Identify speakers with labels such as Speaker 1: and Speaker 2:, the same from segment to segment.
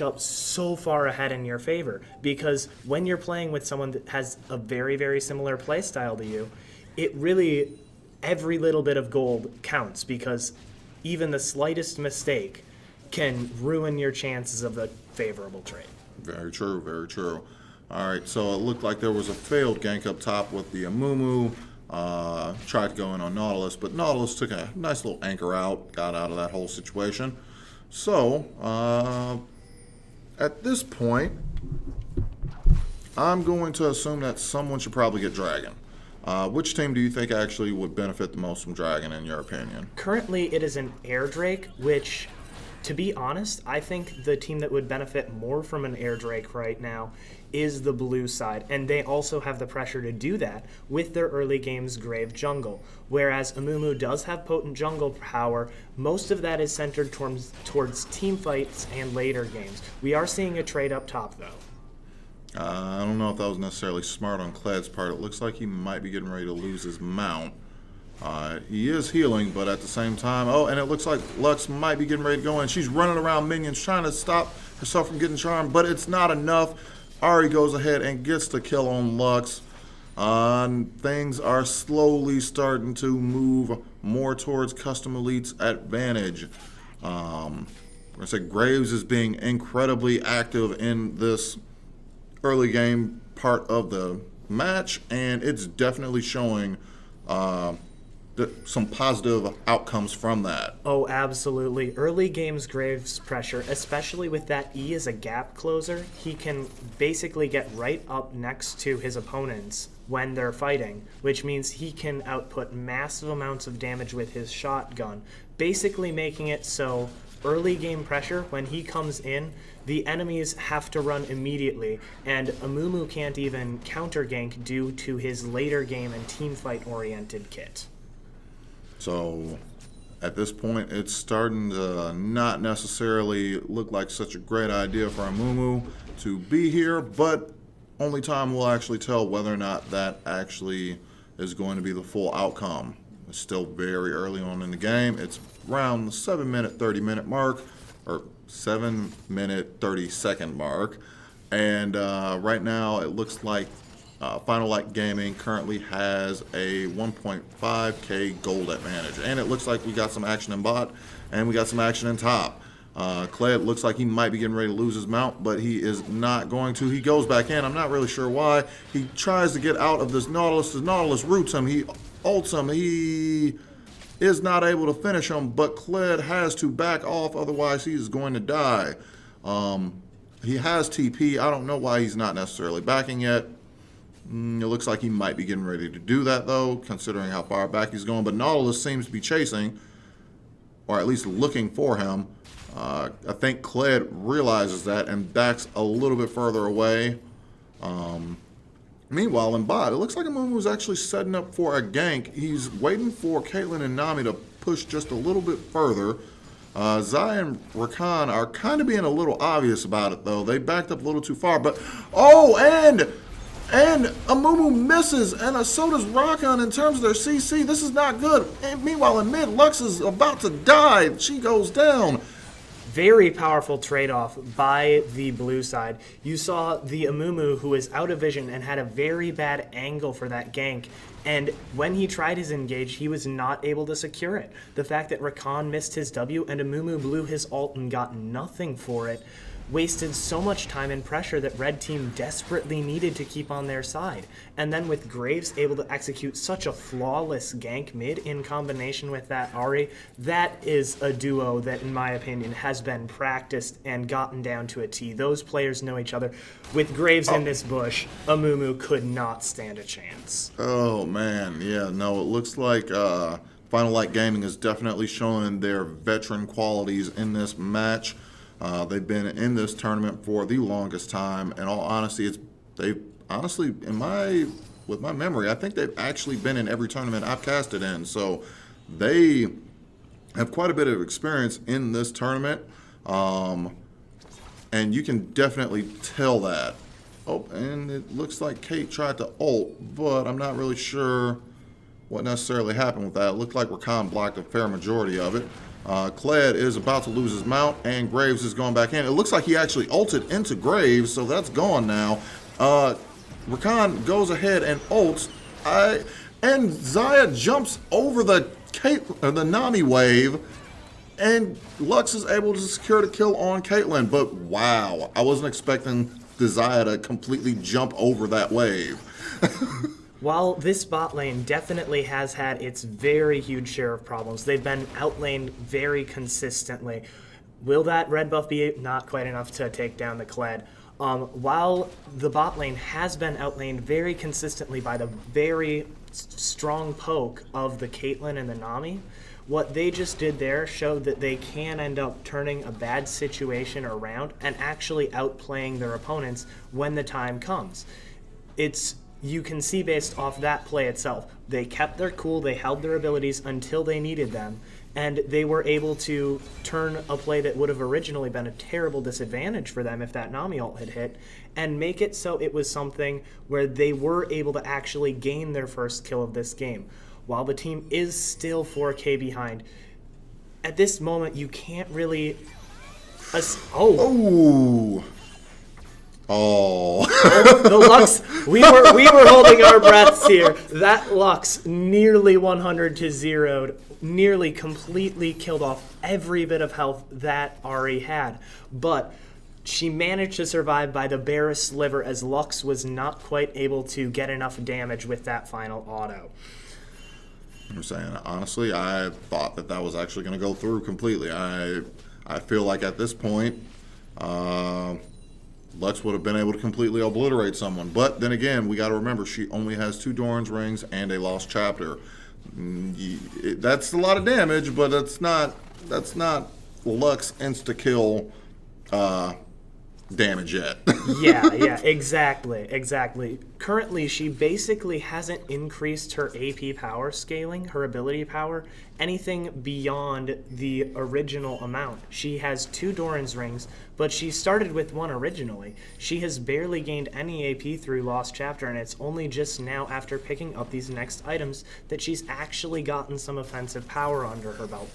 Speaker 1: up so far ahead in your favor, because when you're playing with someone that has a very, very similar play style to you, it really, every little bit of gold counts, because even the slightest mistake can ruin your chances of a favorable trade.
Speaker 2: Very true, very true. All right, so it looked like there was a failed gank up top with the Amumu. Tried to go in on Nautilus, but Nautilus took a nice little anchor out, got out of that whole situation. So, at this point, I'm going to assume that someone should probably get Dragon. Which team do you think actually would benefit the most from Dragon, in your opinion?
Speaker 1: Currently, it is an Air Drake, which, to be honest, I think the team that would benefit more from an Air Drake right now is the blue side, and they also have the pressure to do that with their early game's Grave Jungle. Whereas Amumu does have potent jungle power, most of that is centered towards team fights and later games. We are seeing a trade up top, though.
Speaker 2: I don't know if that was necessarily smart on Cled's part. It looks like he might be getting ready to lose his mount. He is healing, but at the same time, and it looks like Lux might be getting ready to go in. She's running around minions trying to stop herself from getting charmed, but it's not enough. Ahri goes ahead and gets the kill on Lux. Things are slowly starting to move more towards Custom Elite's advantage. I say Graves is being incredibly active in this early game part of the match, and it's definitely showing some positive outcomes from that.
Speaker 1: Oh, absolutely. Early games Graves pressure, especially with that E as a gap closer, he can basically get right up next to his opponents when they're fighting, which means he can output massive amounts of damage with his shotgun, basically making it so early game pressure, when he comes in, the enemies have to run immediately, and Amumu can't even counter gank due to his later game and team fight oriented kit.
Speaker 2: So at this point, it's starting to not necessarily look like such a great idea for Amumu to be here, but only time will actually tell whether or not that actually is going to be the full outcome. It's still very early on in the game. It's around the 7-minute, 30-minute mark, or 7-minute, 30-second mark. And right now, it looks like Final Light Gaming currently has a 1.5k gold advantage. And it looks like we got some action in bot, and we got some action in top. Cled looks like he might be getting ready to lose his mount, but he is not going to. He goes back in. I'm not really sure why. He tries to get out of this Nautilus. The Nautilus roots him. He ults him. He is not able to finish him, but Cled has to back off, otherwise he is going to die. He has TP. I don't know why he's not necessarily backing yet. It looks like he might be getting ready to do that, though, considering how far back he's going. But Nautilus seems to be chasing, or at least looking for him. I think Cled realizes that and backs a little bit further away. Meanwhile, in bot, it looks like Amumu was actually setting up for a gank. He's waiting for Caitlyn and Nami to push just a little bit further. Zai and Rakan are kind of being a little obvious about it, though. They backed up a little too far, but... Oh, and Amumu misses, and so does Rakan in terms of their CC. This is not good. And meanwhile, in mid, Lux is about to die. She goes down.
Speaker 1: Very powerful trade-off by the blue side. You saw the Amumu, who was out of vision and had a very bad angle for that gank, and when he tried his engage, he was not able to secure it. The fact that Rakan missed his W and Amumu blew his ult and got nothing for it wasted so much time and pressure that Red Team desperately needed to keep on their side. And then with Graves able to execute such a flawless gank mid in combination with that Ahri, that is a duo that, in my opinion, has been practiced and gotten down to a T. Those players know each other. With Graves in this bush, Amumu could not stand a chance.
Speaker 2: Oh, man. Yeah, no, it looks like Final Light Gaming is definitely showing their veteran qualities in this match. They've been in this tournament for the longest time. In all honesty, with my memory, I think they've actually been in every tournament I've casted in. So they have quite a bit of experience in this tournament. And you can definitely tell that. Oh, and it looks like Kate tried to ult, but I'm not really sure what necessarily happened with that. It looked like Rakan blocked a fair majority of it. Kled is about to lose his mount, and Graves is going back in. It looks like he actually ulted into Graves, so that's gone now. Rakan goes ahead and ults. And Xayah jumps over the Nami wave, and Lux is able to secure the kill on Caitlyn. But wow, I wasn't expecting the Xayah to completely jump over that wave.
Speaker 1: While this bot lane definitely has had its very huge share of problems, they've been outlaned very consistently. Will that red buff be not quite enough to take down the Kled? While the bot lane has been outlaned very consistently by the very strong poke of the Caitlyn and the Nami, what they just did there showed that they can end up turning a bad situation around and actually outplaying their opponents when the time comes. You can see based off that play itself, they kept their cool, they held their abilities until they needed them, and they were able to turn a play that would have originally been a terrible disadvantage for them if that Nami ult had hit, and make it so it was something where they were able to actually gain their first kill of this game. While the team is still 4K behind, at this moment you can't really... The Lux, we were holding our breaths here. That Lux nearly 100 to 0'd, nearly completely killed off every bit of health that Ahri had. But she managed to survive by the barest sliver, as Lux was not quite able to get enough damage with that final auto.
Speaker 2: I'm saying, honestly, I thought that was actually going to go through completely. I feel like at this point, Lux would have been able to completely obliterate someone. But then again, we got to remember, she only has 2 Doran's rings and a lost chapter. That's a lot of damage, but that's not Lux insta-kill damage yet.
Speaker 1: yeah, exactly. Currently, she basically hasn't increased her AP power scaling, her ability power, anything beyond the original amount. She has 2 Doran's rings, but she started with 1 originally. She has barely gained any AP through Lost Chapter, and it's only just now after picking up these next items that she's actually gotten some offensive power under her belt.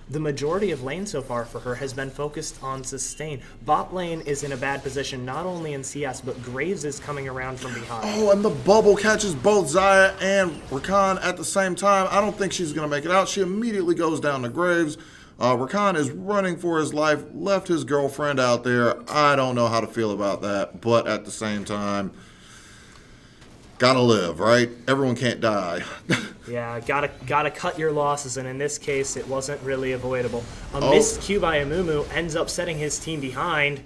Speaker 1: The majority of lane so far for her has been focused on sustain. Bot lane is in a bad position, not only in CS, but Graves is coming around from behind.
Speaker 2: Oh, and the bubble catches both Xayah and Rakan at the same time. I don't think she's going to make it out. She immediately goes down to Graves. Rakan is running for his life, left his girlfriend out there. I don't know how to feel about that, but at the same time, gotta live, right? Everyone can't die.
Speaker 1: Yeah, gotta cut your losses, and in this case, it wasn't really avoidable. A missed Q by Amumu ends up setting his team behind.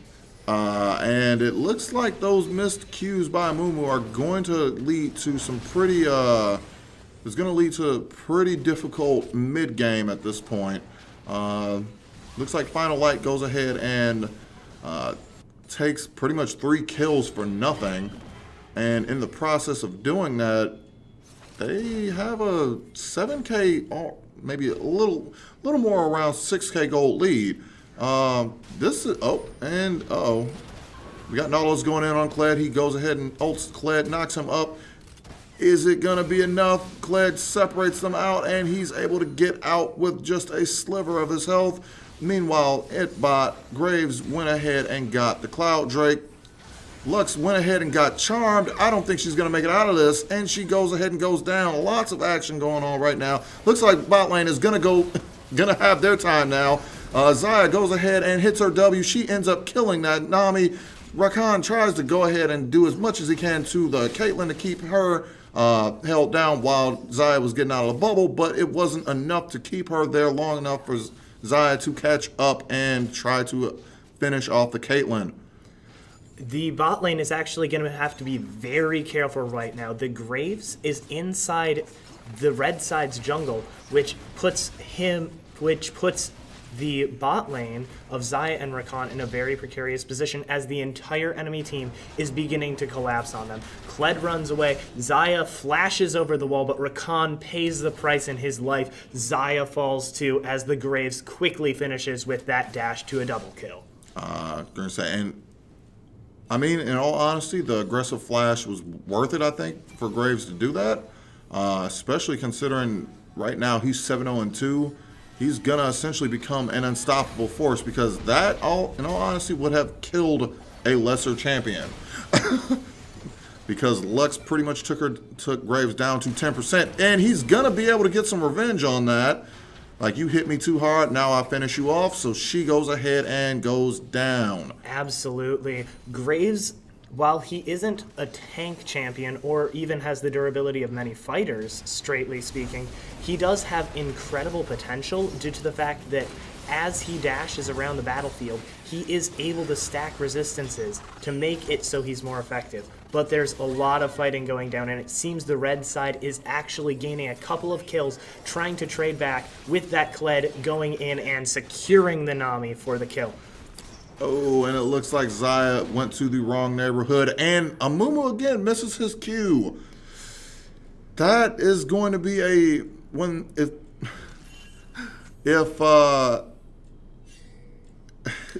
Speaker 2: And it looks like those missed Qs by Amumu are going to lead to some pretty, it's going to lead to a pretty difficult mid-game at this point. Looks like Final Light goes ahead and takes pretty much 3 kills for nothing. And in the process of doing that, they have a 7K, or maybe a little more around 6K gold lead. This is, we got Nautilus going in on Kled. He goes ahead and ults Kled, knocks him up. Is it going to be enough? Kled separates them out, and he's able to get out with just a sliver of his health. Meanwhile, Itbot, Graves went ahead and got the Cloud Drake. Lux went ahead and got charmed. I don't think she's going to make it out of this, and she goes ahead and goes down. Lots of action going on right now. Looks like bot lane is going to have their time now. Xayah goes ahead and hits her W. She ends up killing that Nami. Rakan tries to go ahead and do as much as he can to the Caitlyn to keep her held down while Xayah was getting out of the bubble, but it wasn't enough to keep her there long enough for Xayah to catch up and try to finish off the Caitlyn.
Speaker 1: The bot lane is actually going to have to be very careful right now. The Graves is inside the red side's jungle, which puts the bot lane of Xayah and Rakan in a very precarious position as the entire enemy team is beginning to collapse on them. Kled runs away, Xayah flashes over the wall, but Rakan pays the price in his life. Xayah falls too as the Graves quickly finishes with that dash to a double kill.
Speaker 2: Gonna say, and I mean, in all honesty, the aggressive flash was worth it, I think, for Graves to do that, especially considering right now he's 7-0-2. he's gonna essentially become an unstoppable force, because that, in all honesty, would have killed a lesser champion. Because Lux pretty much took Graves down to 10%, and he's gonna be able to get some revenge on that. Like, you hit me too hard, now I finish you off. So she goes ahead and goes down.
Speaker 1: Absolutely. Graves, while he isn't a tank champion or even has the durability of many fighters, straightly speaking, he does have incredible potential due to the fact that as he dashes around the battlefield, he is able to stack resistances to make it so he's more effective. But there's a lot of fighting going down, and it seems the red side is actually gaining a couple of kills, trying to trade back with that Kled going in and securing the Nami for the kill.
Speaker 2: Oh, and it looks like Xayah went to the wrong neighborhood, and Amumu again misses his cue. That is going to be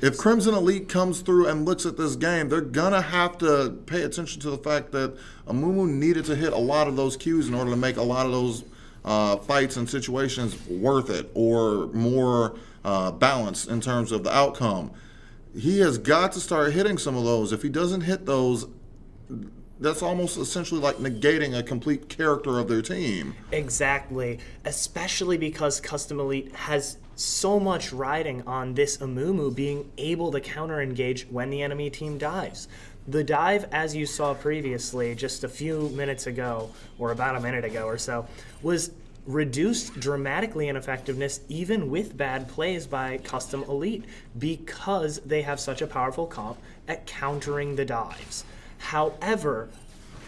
Speaker 2: if Crimson Elite comes through and looks at this game, they're gonna have to pay attention to the fact that Amumu needed to hit a lot of those cues in order to make a lot of those fights and situations worth it, or more balanced in terms of the outcome. He has got to start hitting some of those. If he doesn't hit those, that's almost essentially like negating a complete character of their team.
Speaker 1: Exactly, especially because Custom Elite has so much riding on this Amumu being able to counter-engage when the enemy team dives. The dive, as you saw previously, just a few minutes ago, or about a minute ago or so, was reduced dramatically in effectiveness even with bad plays by Custom Elite, because they have such a powerful comp at countering the dives. However,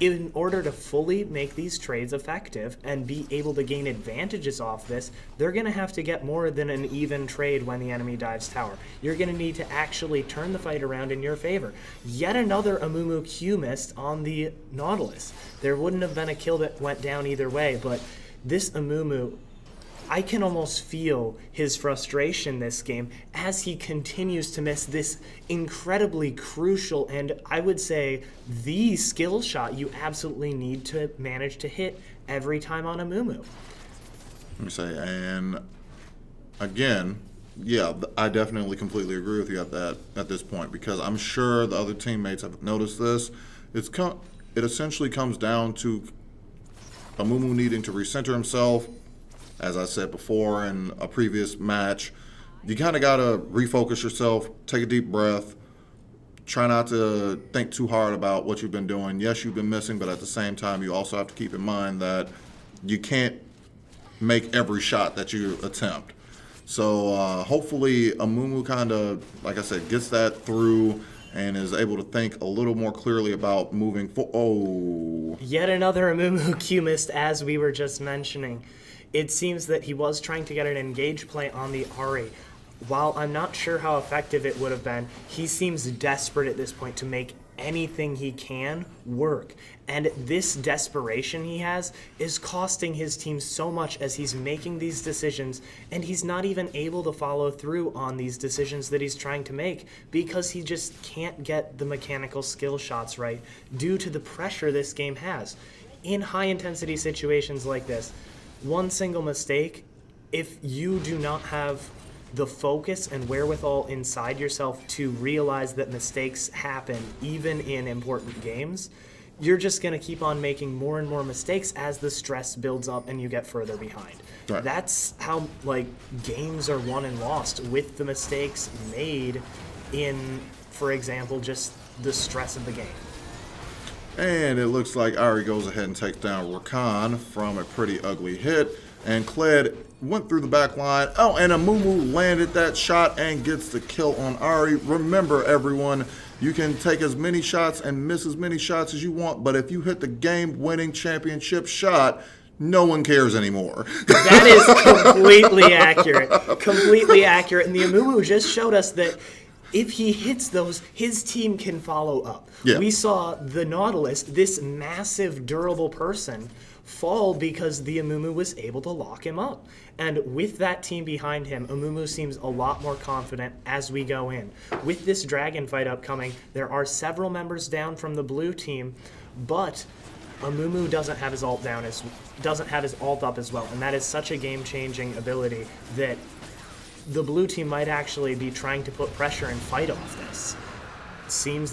Speaker 1: in order to fully make these trades effective and be able to gain advantages off this, they're going to have to get more than an even trade when the enemy dives tower. You're going to need to actually turn the fight around in your favor. Yet another Amumu Q missed on the Nautilus. There wouldn't have been a kill that went down either way, but this Amumu, I can almost feel his frustration this game as he continues to miss this incredibly crucial and, I would say, the skill shot you absolutely need to manage to hit every time on Amumu.
Speaker 2: Let me say, and again, yeah, I definitely completely agree with you at this point, because I'm sure the other teammates have noticed this. It essentially comes down to Amumu needing to recenter himself. As I said before in a previous match, you kind of got to refocus yourself, take a deep breath, try not to think too hard about what you've been doing. Yes, you've been missing, but at the same time, you also have to keep in mind that you can't make every shot that you attempt. So hopefully Amumu kind of, like I said, gets that through and is able to think a little more clearly about moving forward. Oh.
Speaker 1: Yet another Amumu Q missed, as we were just mentioning. It seems that he was trying to get an engage play on the Ahri. While I'm not sure how effective it would have been, he seems desperate at this point to make anything he can work. And this desperation he has is costing his team so much as he's making these decisions, and he's not even able to follow through on these decisions that he's trying to make because he just can't get the mechanical skill shots right due to the pressure this game has. In high-intensity situations like this, one single mistake, if you do not have the focus and wherewithal inside yourself to realize that mistakes happen even in important games, you're just going to keep on making more and more mistakes as the stress builds up and you get further behind. Right. That's how games are won and lost, with the mistakes made in, for example, just the stress of the game.
Speaker 2: And it looks like Ahri goes ahead and takes down Rakan from a pretty ugly hit. And Kled went through the back line. Oh, and Amumu landed that shot and gets the kill on Ahri. Remember, everyone, you can take as many shots and miss as many shots as you want, but if you hit the game-winning championship shot, no one cares anymore.
Speaker 1: That is completely accurate. Completely accurate. And the Amumu just showed us that if he hits those, his team can follow up. Yeah. We saw the Nautilus, this massive, durable person, fall because the Amumu was able to lock him up. And with that team behind him, Amumu seems a lot more confident as we go in. With this dragon fight upcoming, there are several members down from the blue team, but Amumu doesn't have his ult up as well, and that is such a game-changing ability that the blue team might actually be trying to put pressure and fight off this. Seems